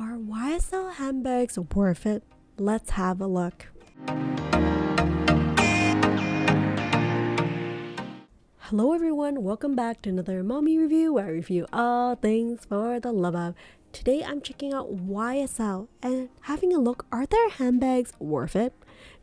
Are YSL handbags worth it? Let's have a look. Hello everyone, welcome back to another mommy review where I review all things for the love of. Today I'm checking out YSL and having a look, are their handbags worth it?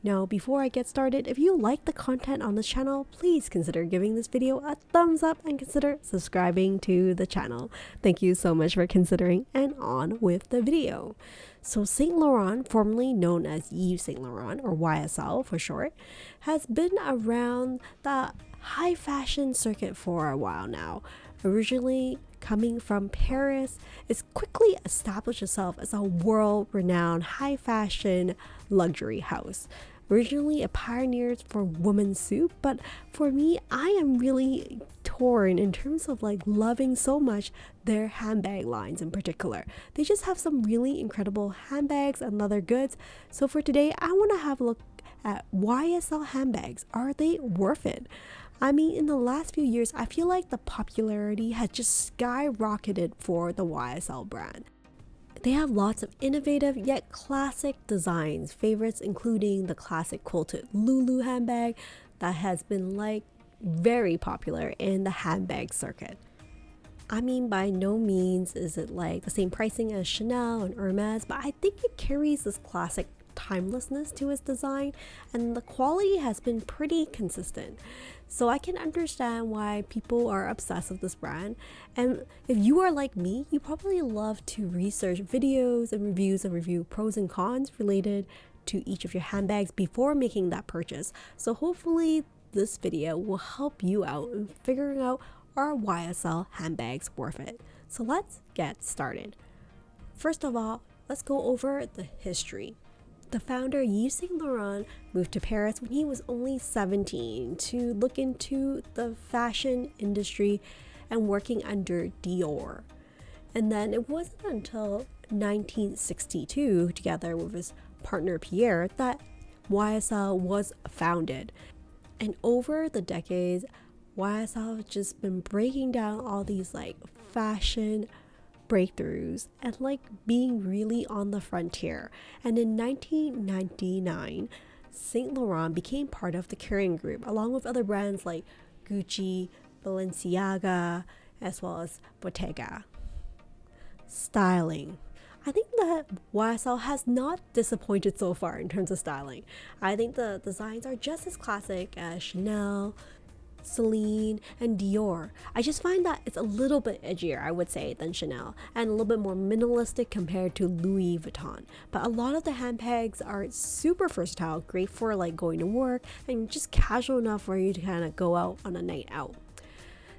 Now before I get started, if you like the content on this channel, please consider giving this video a thumbs up and consider subscribing to the channel. Thank you so much for considering, and on with the video. So Saint Laurent, formerly known as Yves Saint Laurent or YSL for short, has been around the high fashion circuit for a while now. Originally coming from Paris, it's quickly established itself as a world-renowned high fashion luxury house. Originally a pioneer for women's suit, but for me, I am really torn in terms of loving so much their handbag lines in particular. They just have some really incredible handbags and leather goods. So for today, I want to have a look at YSL handbags. Are they worth it? I mean, in the last few years, I feel like the popularity has just skyrocketed for the YSL brand. They have lots of innovative yet classic designs, favorites including the classic quilted Lulu handbag that has been very popular in the handbag circuit. I mean, by no means is it the same pricing as Chanel and Hermes, but I think it carries this classic timelessness to its design, and the quality has been pretty consistent. So I can understand why people are obsessed with this brand. And if you are like me, you probably love to research videos and reviews and review pros and cons related to each of your handbags before making that purchase. So hopefully this video will help you out in figuring out, are YSL handbags worth it? So let's get started. First of all, let's go over the history. The founder, Yves Saint Laurent, moved to Paris when he was only 17 to look into the fashion industry and working under Dior. And then it wasn't until 1962, together with his partner Pierre, that YSL was founded. And over the decades, YSL has just been breaking down all these fashion breakthroughs and being really on the frontier. And in 1999, Saint Laurent became part of the Kering group, along with other brands like Gucci, Balenciaga, as well as Bottega. Styling. I think that YSL has not disappointed so far in terms of styling. I think the designs are just as classic as Chanel, Celine, and Dior. I just find that it's a little bit edgier, I would say, than Chanel, and a little bit more minimalistic compared to Louis Vuitton. But a lot of the handbags are super versatile, great for going to work, and just casual enough for you to kind of go out on a night out.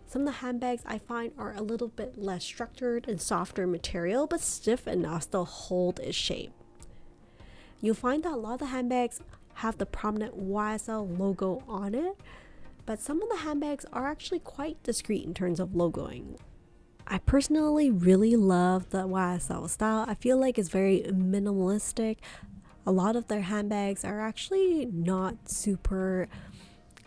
Some of the handbags I find are a little bit less structured and softer material, but stiff enough to still hold its shape. You'll find that a lot of the handbags have the prominent YSL logo on it, but some of the handbags are actually quite discreet in terms of logoing. I personally really love the YSL style. I feel like it's very minimalistic. A lot of their handbags are actually not super,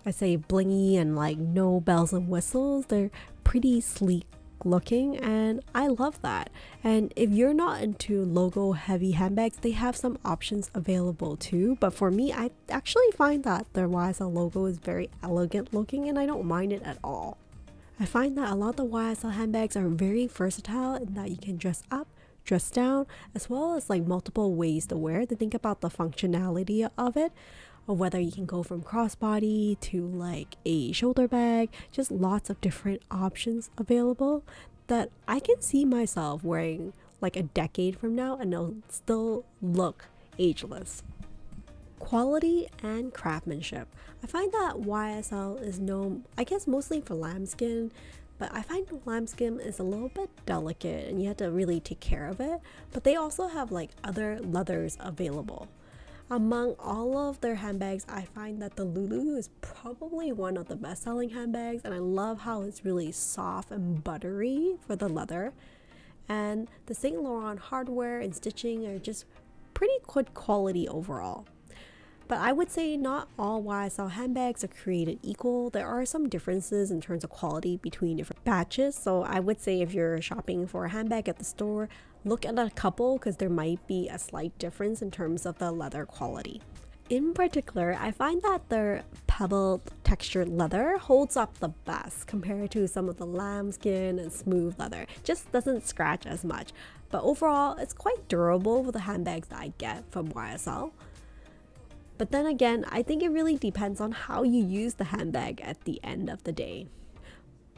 I say, blingy and no bells and whistles. They're pretty sleek looking, and I love that. And if you're not into logo heavy handbags, they have some options available too, but for me, I actually find that their YSL logo is very elegant looking and I don't mind it at all. I find that a lot of the YSL handbags are very versatile in that you can dress up, dress down, as well as multiple ways to wear. To think about the functionality of it, or whether you can go from crossbody to a shoulder bag, just lots of different options available that I can see myself wearing a decade from now and it'll still look ageless. Quality and craftsmanship. I find that YSL is known, I guess, mostly for lambskin, but I find lambskin is a little bit delicate and you have to really take care of it, but they also have other leathers available. Among all of their handbags, I find that the Lulu is probably one of the best selling handbags, and I love how it's really soft and buttery for the leather. And the Saint Laurent hardware and stitching are just pretty good quality overall. But I would say not all YSL handbags are created equal. There are some differences in terms of quality between different batches. So I would say if you're shopping for a handbag at the store, look at a couple because there might be a slight difference in terms of the leather quality. In particular, I find that their pebble textured leather holds up the best compared to some of the lambskin and smooth leather. Just doesn't scratch as much. But overall, it's quite durable for the handbags that I get from YSL. But then again, I think it really depends on how you use the handbag at the end of the day.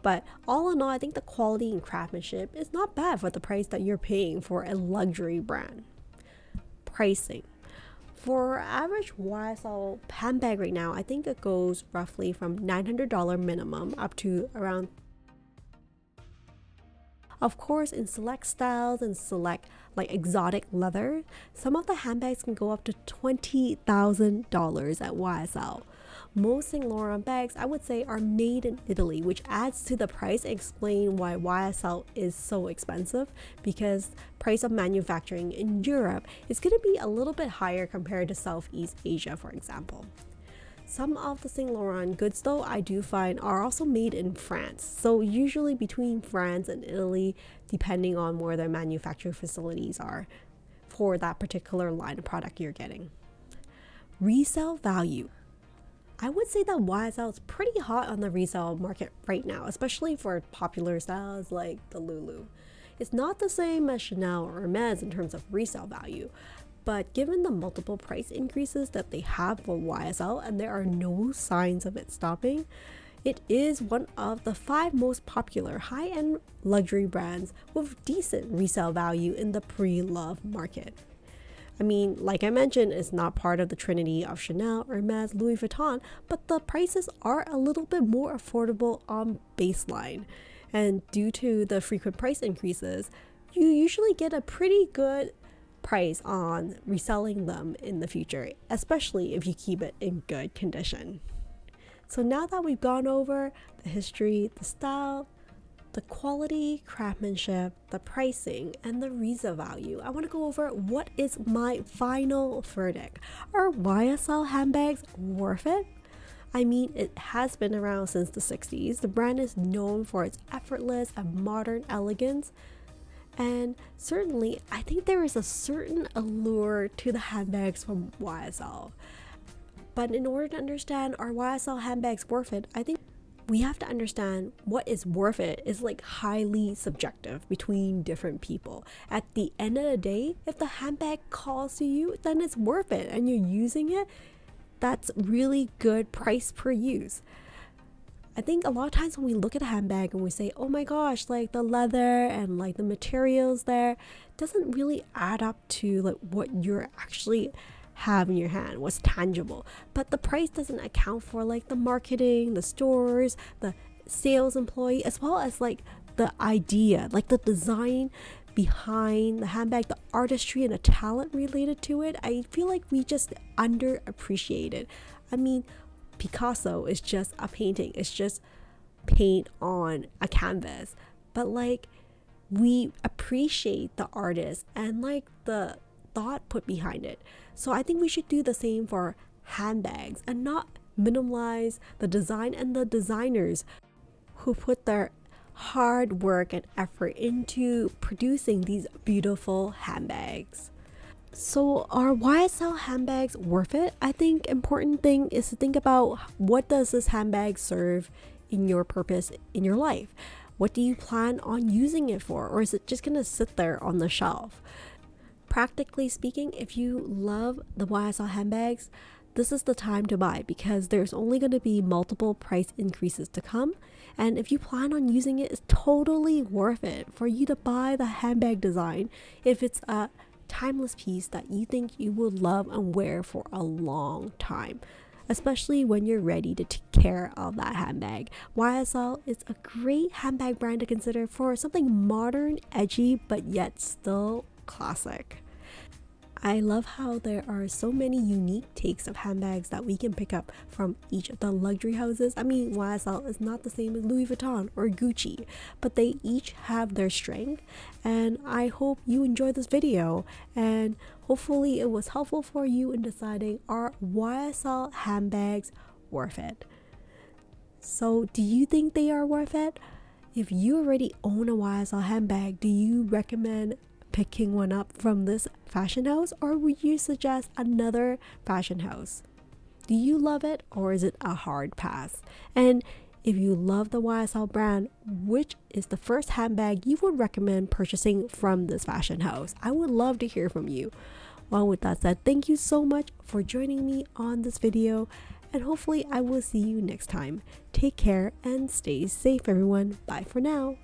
But all in all, I think the quality and craftsmanship is not bad for the price that you're paying for a luxury brand. Pricing. For average YSL handbag right now, I think it goes roughly from $900 minimum up to around. Of course, in select styles and select like exotic leather, some of the handbags can go up to $20,000 at YSL. Most Saint Laurent bags, I would say, are made in Italy, which adds to the price and explain why YSL is so expensive, because price of manufacturing in Europe is going to be a little bit higher compared to Southeast Asia, for example. Some of the Saint Laurent goods though I do find are also made in France, so usually between France and Italy, depending on where their manufacturing facilities are for that particular line of product you're getting. Resale value. I would say that YSL is pretty hot on the resale market right now, especially for popular styles like the Lulu. It's not the same as Chanel or Hermes in terms of resale value, but given the multiple price increases that they have for YSL and there are no signs of it stopping, it is one of the 5 most popular high-end luxury brands with decent resale value in the pre-love market. I mean, like I mentioned, it's not part of the trinity of Chanel, Hermes, Louis Vuitton, but the prices are a little bit more affordable on baseline. And due to the frequent price increases, you usually get a pretty good price on reselling them in the future, especially if you keep it in good condition. So now that we've gone over the history, the style, the quality, craftsmanship, the pricing, and the resale value, I want to go over what is my final verdict. Are YSL handbags worth it? I mean, it has been around since the 60s. The brand is known for its effortless and modern elegance. And certainly, I think there is a certain allure to the handbags from YSL. But in order to understand are YSL handbags worth it, I think we have to understand what is worth it is like highly subjective between different people. At the end of the day, if the handbag calls to you, then it's worth it and you're using it, that's really good price per use. I think a lot of times when we look at a handbag and we say, oh my gosh, like the leather and like the materials there doesn't really add up to like what you're actually have in your hand, what's tangible. But the price doesn't account for like the marketing, the stores, the sales employee, as well as like the idea, like the design behind the handbag, the artistry and the talent related to it. I feel like we just underappreciate it. I mean, Picasso is just a painting, it's just paint on a canvas, but like we appreciate the artist and like the thought put behind it. So I think we should do the same for handbags and not minimize the design and the designers who put their hard work and effort into producing these beautiful handbags. So are YSL handbags worth it? I think important thing is to think about what does this handbag serve in your purpose in your life? What do you plan on using it for? Or is it just gonna sit there on the shelf? Practically speaking, if you love the YSL handbags, this is the time to buy because there's only going to be multiple price increases to come. And if you plan on using it, it's totally worth it for you to buy the handbag design if it's a timeless piece that you think you will love and wear for a long time, especially when you're ready to take care of that handbag. YSL is a great handbag brand to consider for something modern, edgy, but yet still classic. I love how there are so many unique takes of handbags that we can pick up from each of the luxury houses. I mean, YSL is not the same as Louis Vuitton or Gucci, but they each have their strength. And I hope you enjoyed this video, and hopefully it was helpful for you in deciding, are YSL handbags worth it? So do you think they are worth it? If you already own a YSL handbag, do you recommend picking one up from this fashion house, or would you suggest another fashion house? Do you love it, or is it a hard pass? And if you love the YSL brand, which is the first handbag you would recommend purchasing from this fashion house? I would love to hear from you. Well, with that said, thank you so much for joining me on this video, and hopefully I will see you next time. Take care and stay safe, everyone. Bye for now.